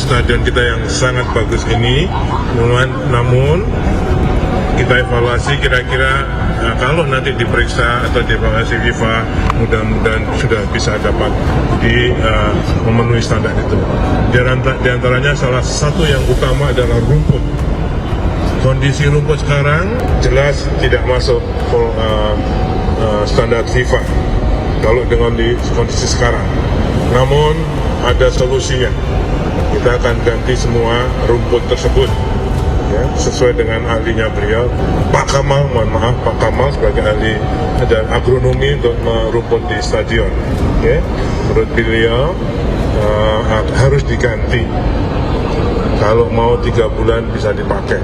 stadion kita yang sangat bagus ini, namun kita evaluasi kira-kira kalau nanti diperiksa atau dievaluasi FIFA, mudah-mudahan sudah bisa dapat memenuhi standar itu. Di antaranya salah satu yang utama adalah rumput. Kondisi rumput sekarang jelas tidak masuk standar FIFA kalau dengan kondisi sekarang. Namun ada solusinya. Kita akan ganti semua rumput tersebut, ya, sesuai dengan ahlinya beliau, Pak Kamal, mohon maaf, Pak Kamal sebagai ahli dan agronomi untuk rumput di stadion. Okay. Menurut beliau harus diganti. Kalau mau 3 bulan bisa dipakai.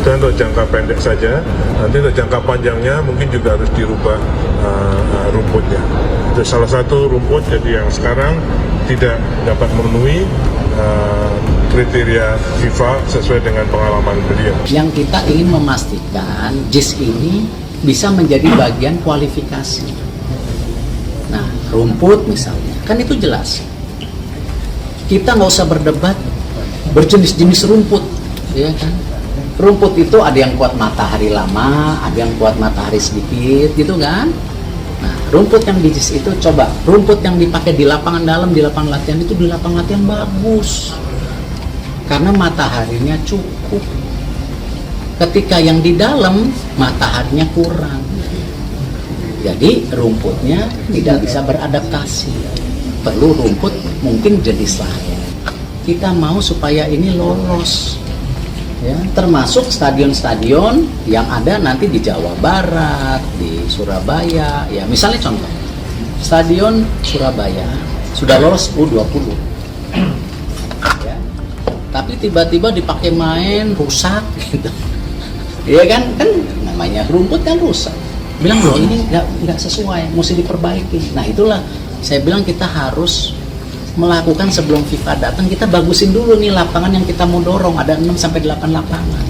Itu untuk jangka pendek saja. Nanti untuk jangka panjangnya mungkin juga harus dirubah rumputnya. Itu salah satu rumput jadi yang sekarang tidak dapat memenuhi kriteria FIFA sesuai dengan pengalaman beliau. Yang kita ingin memastikan JIS ini bisa menjadi bagian kualifikasi. Nah, rumput misalnya, kan itu jelas. Kita nggak usah berdebat berjenis-jenis rumput, ya kan? Rumput itu ada yang kuat matahari lama, ada yang kuat matahari sedikit, gitu kan? Nah, rumput yang di JIS itu, coba rumput yang dipakai di lapangan dalam, di lapangan latihan itu di lapangan latihan bagus, karena mataharinya cukup. Ketika yang di dalam mataharinya kurang, jadi rumputnya tidak bisa beradaptasi. Perlu rumput mungkin jenis lain. Kita mau supaya ini lolos, ya, termasuk stadion-stadion yang ada nanti di Jawa Barat, di Surabaya, ya, misalnya contoh stadion Surabaya sudah lolos U20, ya, tapi tiba-tiba dipakai main rusak, gitu, ya kan namanya rumput kan rusak, bilang loh ini nggak sesuai, mesti diperbaiki. Nah itulah saya bilang kita harus melakukan sebelum FIFA datang, kita bagusin dulu nih lapangan yang kita mau dorong, ada 6-8 lapangan.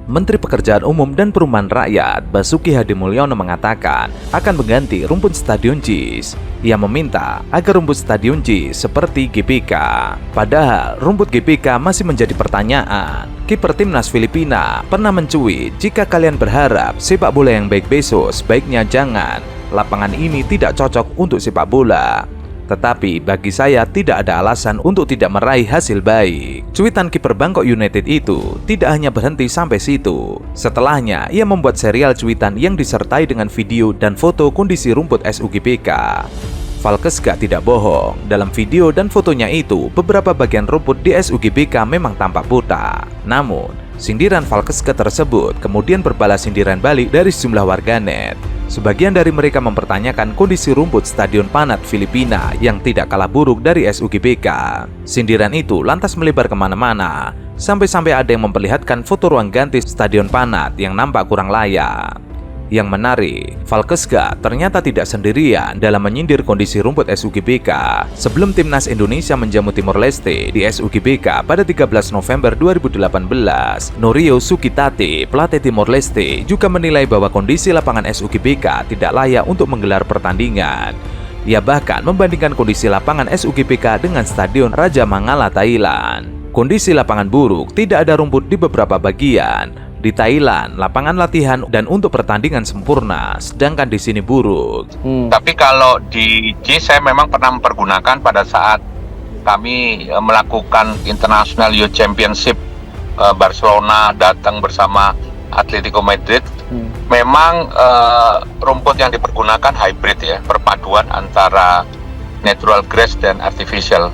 Menteri Pekerjaan Umum dan Perumahan Rakyat Basuki Hadimulyono mengatakan akan mengganti rumput stadion JIS. Ia meminta agar rumput stadion JIS seperti GBK. Padahal rumput GBK masih menjadi pertanyaan. Kiper timnas Filipina pernah mencuit, jika kalian berharap sepak bola yang baik besok, sebaiknya jangan. Lapangan ini tidak cocok untuk sepak bola. Tetapi bagi saya tidak ada alasan untuk tidak meraih hasil baik. Cuitan kiper Bangkok United itu tidak hanya berhenti sampai situ. Setelahnya, ia membuat serial cuitan yang disertai dengan video dan foto kondisi rumput SUGBK. Valkesga tidak bohong. Dalam video dan fotonya itu, beberapa bagian rumput di SUGBK memang tampak buta. Namun, sindiran Valkesga tersebut kemudian berbalas sindiran balik dari sejumlah warganet. Sebagian dari mereka mempertanyakan kondisi rumput Stadion Panat Filipina yang tidak kalah buruk dari SUGBK. Sindiran itu lantas melebar kemana-mana, sampai-sampai ada yang memperlihatkan foto ruang ganti Stadion Panat yang nampak kurang layak. Yang menarik, Valkesga ternyata tidak sendirian dalam menyindir kondisi rumput SUGBK. Sebelum timnas Indonesia menjamu Timor Leste di SUGBK pada 13 November 2018, Norio Sukitati, pelatih Timor Leste, juga menilai bahwa kondisi lapangan SUGBK tidak layak untuk menggelar pertandingan. Ia bahkan membandingkan kondisi lapangan SUGBK dengan Stadion Raja Mangala, Thailand. Kondisi lapangan buruk, tidak ada rumput di beberapa bagian. Di Thailand, lapangan latihan dan untuk pertandingan sempurna, sedangkan di sini buruk. Tapi kalau di JIS saya memang pernah mempergunakan pada saat kami melakukan International Youth Championship, Barcelona datang bersama Atletico Madrid. Memang rumput yang dipergunakan hybrid, ya, perpaduan antara natural grass dan artificial.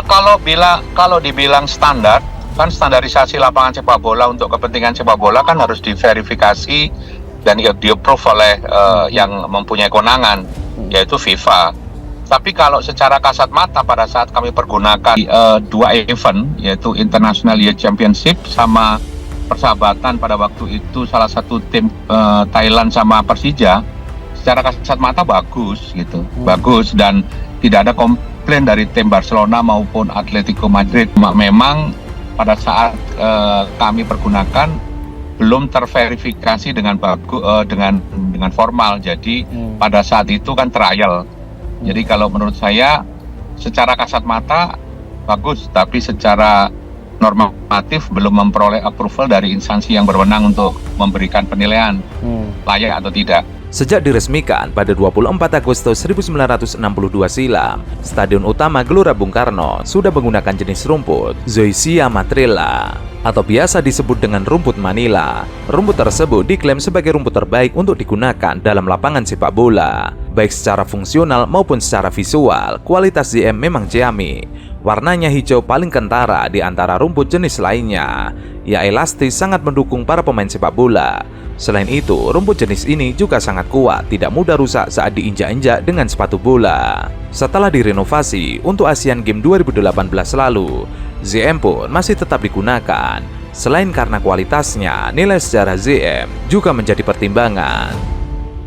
Kalau dibilang standar, kan standarisasi lapangan sepak bola untuk kepentingan sepak bola kan harus diverifikasi dan di-approve oleh yang mempunyai kewenangan, yaitu FIFA. Tapi kalau secara kasat mata pada saat kami pergunakan 2 event, yaitu International Youth Championship sama persahabatan pada waktu itu salah satu tim Thailand sama Persija, secara kasat mata bagus gitu, bagus, dan tidak ada komplain dari tim Barcelona maupun Atletico Madrid. Memang pada saat kami pergunakan belum terverifikasi dengan dengan formal. Jadi pada saat itu kan trial. Jadi kalau menurut saya secara kasat mata bagus, tapi secara normatif belum memperoleh approval dari instansi yang berwenang untuk memberikan penilaian layak atau tidak. Sejak diresmikan pada 24 Agustus 1962 silam, Stadion Utama Gelora Bung Karno sudah menggunakan jenis rumput Zoysia matrilla atau biasa disebut dengan rumput Manila. Rumput tersebut diklaim sebagai rumput terbaik untuk digunakan dalam lapangan sepak bola. Baik secara fungsional maupun secara visual, kualitas ZM memang ciamik. Warnanya hijau paling kentara di antara rumput jenis lainnya. Ya, elastis sangat mendukung para pemain sepak bola. Selain itu, rumput jenis ini juga sangat kuat, tidak mudah rusak saat diinjak-injak dengan sepatu bola. Setelah direnovasi untuk Asian Games 2018 lalu, ZM pun masih tetap digunakan. Selain karena kualitasnya, nilai sejarah ZM juga menjadi pertimbangan.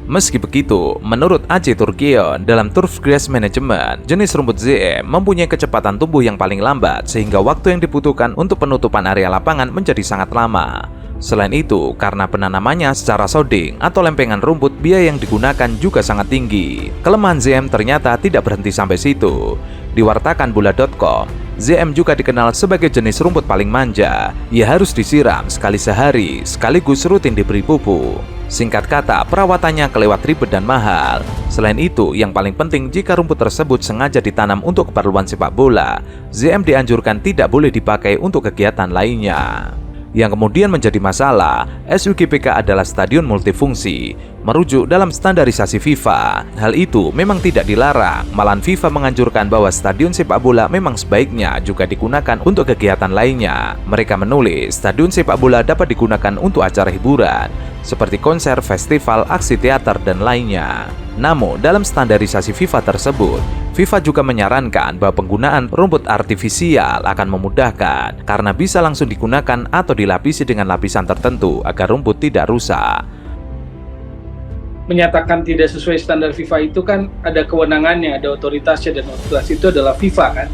Meski begitu, menurut Aceh Turkion dalam Turf Grass Management, jenis rumput ZM mempunyai kecepatan tumbuh yang paling lambat sehingga waktu yang dibutuhkan untuk penutupan area lapangan menjadi sangat lama. Selain itu, karena penanamannya secara sodding atau lempengan rumput, biaya yang digunakan juga sangat tinggi. Kelemahan ZM ternyata tidak berhenti sampai situ. Di wartakanbola.com, ZM juga dikenal sebagai jenis rumput paling manja. Ia harus disiram sekali sehari, sekaligus rutin diberi pupuk. Singkat kata, perawatannya kelewat ribet dan mahal. Selain itu, yang paling penting jika rumput tersebut sengaja ditanam untuk keperluan sepak bola, ZM dianjurkan tidak boleh dipakai untuk kegiatan lainnya. Yang kemudian menjadi masalah, SUGBK adalah stadion multifungsi, merujuk dalam standarisasi FIFA. Hal itu memang tidak dilarang, malahan FIFA menganjurkan bahwa stadion sepak bola memang sebaiknya juga digunakan untuk kegiatan lainnya. Mereka menulis, stadion sepak bola dapat digunakan untuk acara hiburan, seperti konser, festival, aksi teater, dan lainnya. Namun, dalam standarisasi FIFA tersebut, FIFA juga menyarankan bahwa penggunaan rumput artifisial akan memudahkan karena bisa langsung digunakan atau dilapisi dengan lapisan tertentu agar rumput tidak rusak. Menyatakan tidak sesuai standar FIFA itu kan ada kewenangannya, ada otoritasnya, dan otoritas itu adalah FIFA kan.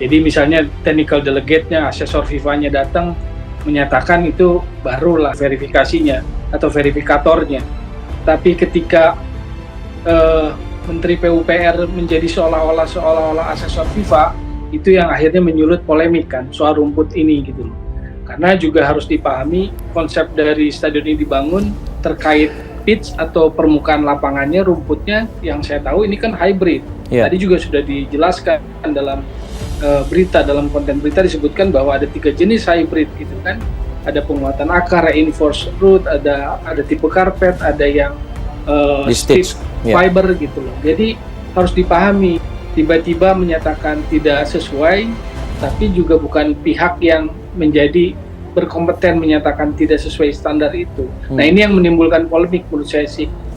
Jadi misalnya technical delegate-nya, asesor FIFA-nya datang menyatakan itu, barulah verifikasinya atau verifikatornya. Tapi ketika Menteri PUPR menjadi seolah-olah asesor FIFA, itu yang akhirnya menyulut polemik kan soal rumput ini gitu loh. Karena juga harus dipahami konsep dari stadion ini dibangun terkait pitch atau permukaan lapangannya, rumputnya yang saya tahu ini kan hybrid. Tadi juga sudah dijelaskan dalam berita, dalam konten berita disebutkan bahwa ada 3 jenis hybrid gitu kan. Ada penguatan akar, reinforced root, ada tipe karpet, ada yang stiff fiber gitu loh. Jadi harus dipahami, tiba-tiba menyatakan tidak sesuai, tapi juga bukan pihak yang menjadi berkompeten menyatakan tidak sesuai standar itu. Nah, ini yang menimbulkan polemik menurut saya sih.